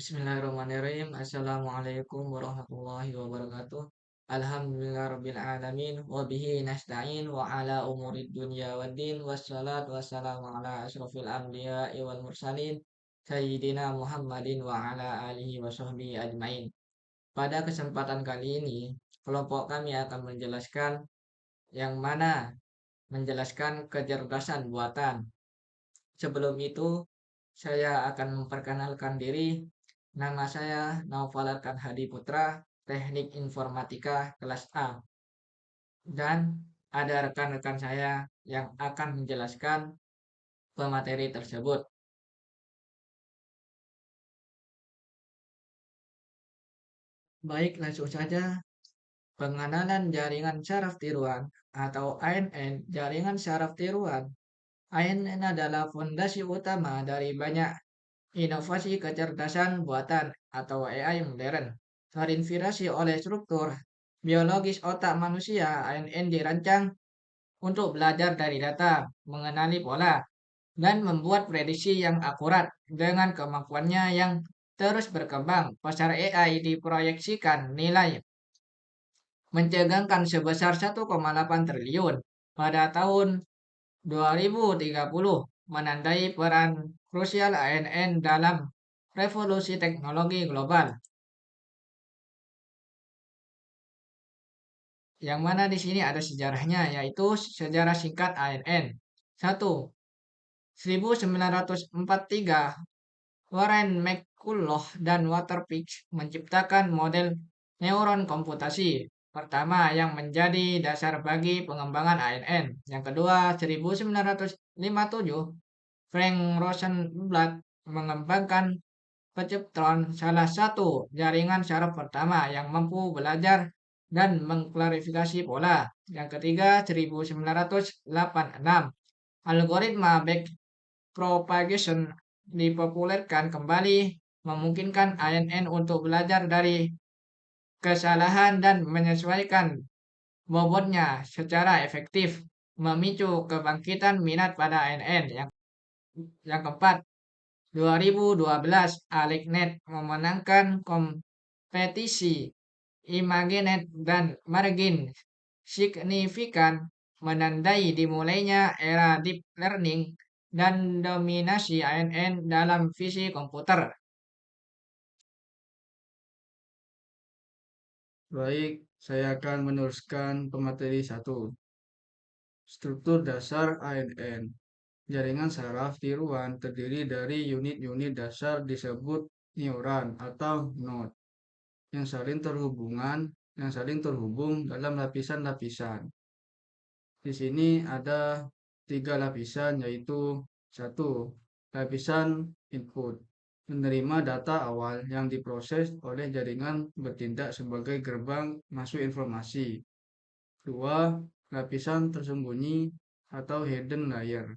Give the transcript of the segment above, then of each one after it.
Bismillahirrahmanirrahim. Assalamualaikum warahmatullahi wabarakatuh. Alhamdulillahirabbil alamin wa bihi nasta'in wa ala umurid dunya waddin wassalatu wassalamu ala asrofil anbiya'i wal mursalin sayyidina Muhammadin wa ala alihi wa sahbihi ajmain. Pada kesempatan kali ini, kelompok kami akan yang mana menjelaskan kecerdasan buatan. Sebelum itu, saya akan memperkenalkan diri. Nama saya Naufal Arkan Hadi Putra, Teknik Informatika kelas A. Dan ada rekan-rekan saya yang akan menjelaskan pemateri tersebut. Baik, langsung saja. Pengenalan jaringan saraf tiruan atau ANN, jaringan saraf tiruan. ANN adalah fondasi utama dari banyak inovasi kecerdasan buatan atau AI modern. Terinspirasi oleh struktur biologis otak manusia, ANN dirancang untuk belajar dari data, mengenali pola, dan membuat prediksi yang akurat. Dengan kemampuannya yang terus berkembang, pasar AI diproyeksikan nilai mencegangkan sebesar 1,8 triliun pada tahun 2030, menandai peran krusial ANN dalam revolusi teknologi global. Yang mana di sini ada sejarahnya, yaitu sejarah singkat ANN. 1. 1943, Warren McCulloch dan Walter Pitts menciptakan model neuron komputasi pertama yang menjadi dasar bagi pengembangan ANN. Yang kedua, 1957, Frank Rosenblatt mengembangkan penciptaan salah satu jaringan saraf pertama yang mampu belajar dan mengklarifikasi pola. Yang ketiga, 1986, algoritma backpropagation dipopulerkan kembali, memungkinkan ANN untuk belajar dari kesalahan dan menyesuaikan bobotnya secara efektif, memicu kebangkitan minat pada ANN. Yang keempat, 2012, AleXNet memenangkan kompetisi ImageNet dan margin signifikan menandai dimulainya era deep learning dan dominasi ANN dalam visi komputer. Baik, saya akan meneruskan pemateri 1. Struktur dasar ANN. Jaringan saraf tiruan terdiri dari unit-unit dasar disebut neuron atau node yang saling terhubung dalam lapisan-lapisan. Di sini ada 3 lapisan, yaitu 1. Lapisan input, menerima data awal yang diproses oleh jaringan bertindak sebagai gerbang masuk informasi. 2. Lapisan tersembunyi atau hidden layer,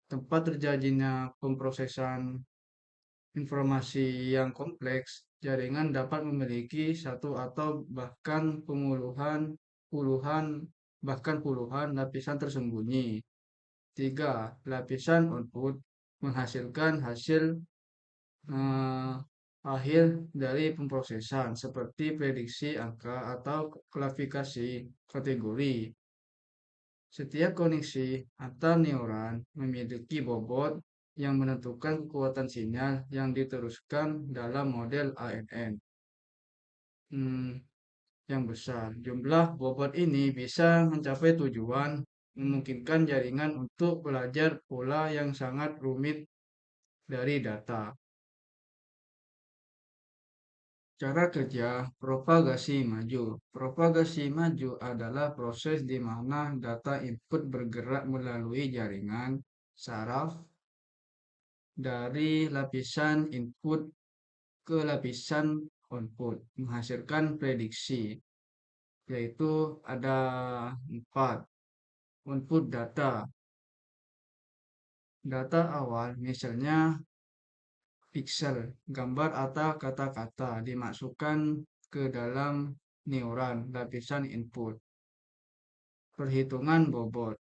tempat terjadinya pemrosesan informasi yang kompleks. Jaringan dapat memiliki satu atau bahkan puluhan lapisan tersembunyi. 3. Lapisan output, menghasilkan hasil eh, akhir dari pemrosesan seperti prediksi angka atau klasifikasi kategori. Setiap koneksi antar neuron memiliki bobot yang menentukan kekuatan sinyal yang diteruskan dalam model ANN yang besar. Jumlah bobot ini bisa mencapai tujuan, memungkinkan jaringan untuk belajar pola yang sangat rumit dari data. Cara kerja propagasi maju. Propagasi maju adalah proses di mana data input bergerak melalui jaringan saraf dari lapisan input ke lapisan output, menghasilkan prediksi, yaitu ada 4. Input data. Data awal, misalnya pixel, gambar atau kata-kata, dimasukkan ke dalam neuron lapisan input. Perhitungan bobot.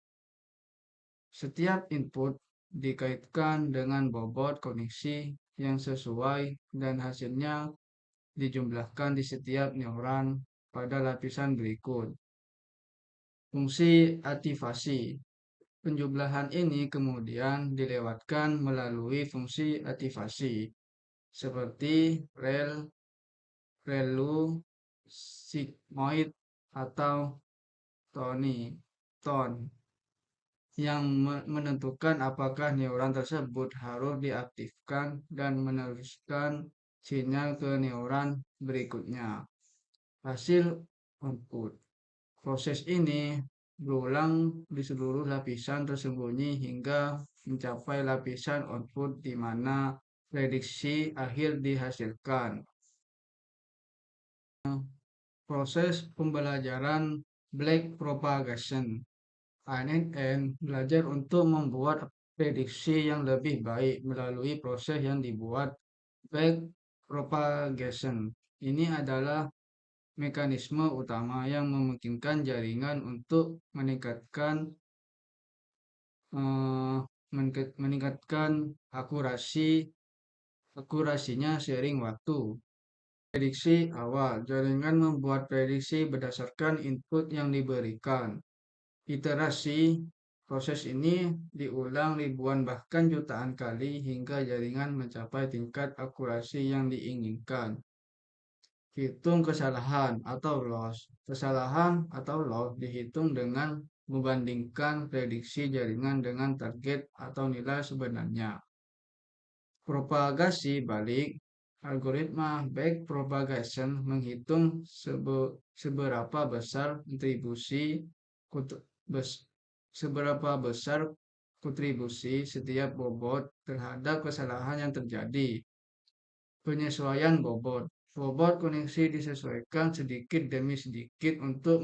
Setiap input dikaitkan dengan bobot koneksi yang sesuai dan hasilnya dijumlahkan di setiap neuron pada lapisan berikut. Fungsi aktivasi. Penjumlahan ini kemudian dilewatkan melalui fungsi aktivasi seperti relu, sigmoid, atau ton yang menentukan apakah neuron tersebut harus diaktifkan dan meneruskan sinyal ke neuron berikutnya. Hasil output. Proses ini berulang di seluruh lapisan tersembunyi hingga mencapai lapisan output di mana prediksi akhir dihasilkan. Proses pembelajaran Black propagation. ANN belajar untuk membuat prediksi yang lebih baik melalui proses yang dibuat back propagation. Ini adalah mekanisme utama yang memungkinkan jaringan untuk eh, meningkatkan akurasinya seiring waktu. Prediksi awal. Jaringan membuat prediksi berdasarkan input yang diberikan. Iterasi proses ini diulang ribuan bahkan jutaan kali hingga jaringan mencapai tingkat akurasi yang diinginkan. Hitung kesalahan atau loss. Kesalahan atau loss dihitung dengan membandingkan prediksi jaringan dengan target atau nilai sebenarnya. Propagasi balik. Algoritma backpropagation menghitung seberapa besar seberapa besar kontribusi setiap bobot terhadap kesalahan yang terjadi. Penyesuaian bobot. Bobot koneksi disesuaikan sedikit demi sedikit untuk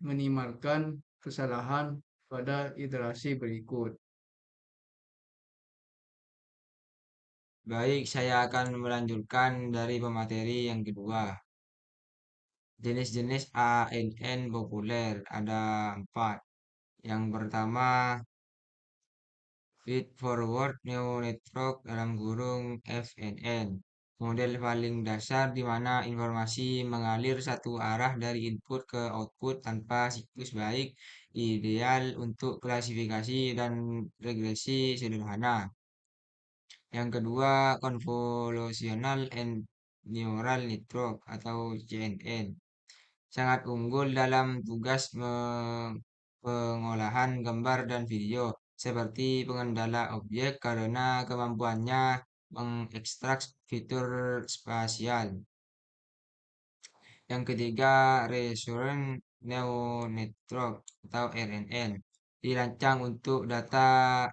minimalkan kesalahan pada iterasi berikut. Baik, saya akan melanjutkan dari pemateri yang kedua. Jenis-jenis ANN populer ada 4. Yang pertama, feed forward neural network (FNN). Model paling dasar di mana informasi mengalir satu arah dari input ke output tanpa siklus baik, ideal untuk klasifikasi dan regresi sederhana. Yang kedua, Convolutional and Neural Network atau CNN. Sangat unggul dalam tugas pengolahan gambar dan video, seperti pengendala objek karena kemampuannya mengekstrak fitur spasial. Yang ketiga, Recurrent Neural Network atau RNN. Dirancang untuk data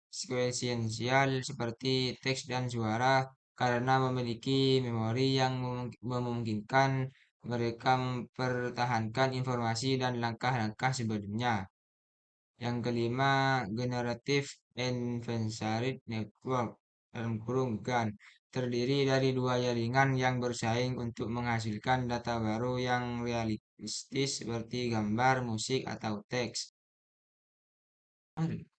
sekuensial seperti teks dan suara karena memiliki memori yang memungkinkan mereka mempertahankan informasi dan langkah-langkah sebelumnya. Yang kelima, Generative Adversarial Network (GAN) terdiri dari dua jaringan yang bersaing untuk menghasilkan data baru yang realistis seperti gambar, musik, atau teks.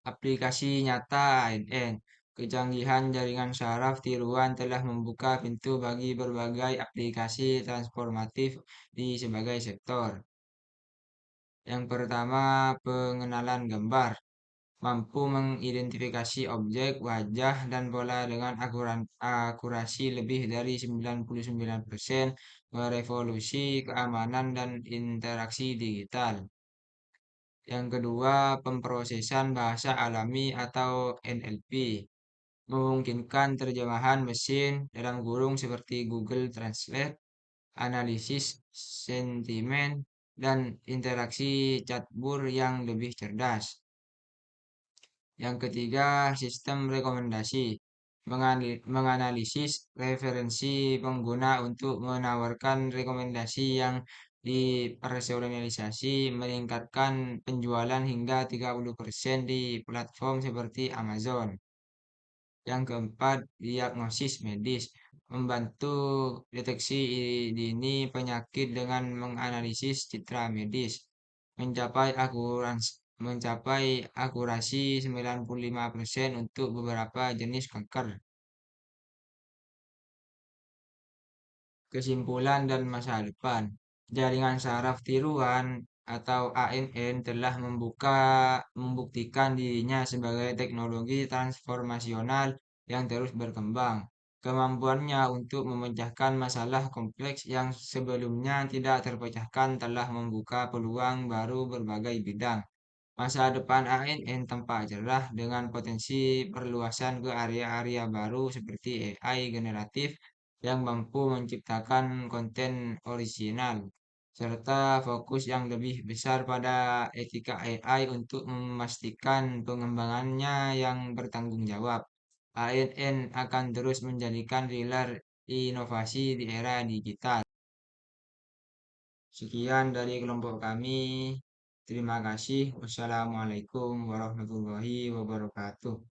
Aplikasi nyata ANN. Kecanggihan jaringan saraf tiruan telah membuka pintu bagi berbagai aplikasi transformatif di sebagai sektor. Yang pertama, pengenalan gambar. Mampu mengidentifikasi objek, wajah, dan pola dengan akurasi lebih dari 99%, merevolusi keamanan dan interaksi digital. Yang kedua, pemrosesan bahasa alami atau NLP memungkinkan terjemahan mesin (seperti Google Translate), analisis sentimen, dan interaksi chatbot yang lebih cerdas. Yang ketiga, sistem rekomendasi menganalisis referensi pengguna untuk menawarkan rekomendasi yang dipersonalisasi, meningkatkan penjualan hingga 30% di platform seperti Amazon. Yang keempat, diagnosis medis membantu deteksi dini penyakit dengan menganalisis citra medis, mencapai akurasi 95% untuk beberapa jenis kanker. kesimpulan dan masa depan. Jaringan saraf tiruan atau ANN telah membuktikan dirinya sebagai teknologi transformasional yang terus berkembang. Kemampuannya untuk memecahkan masalah kompleks yang sebelumnya tidak terpecahkan telah membuka peluang baru berbagai bidang. Masa depan ANN tampak cerah dengan potensi perluasan ke area-area baru seperti AI generatif yang mampu menciptakan konten original, serta fokus yang lebih besar pada etika AI untuk memastikan pengembangannya yang bertanggung jawab. ANN akan terus menjadikan pilar inovasi di era digital. Sekian dari kelompok kami. Terima kasih. Wassalamualaikum warahmatullahi wabarakatuh.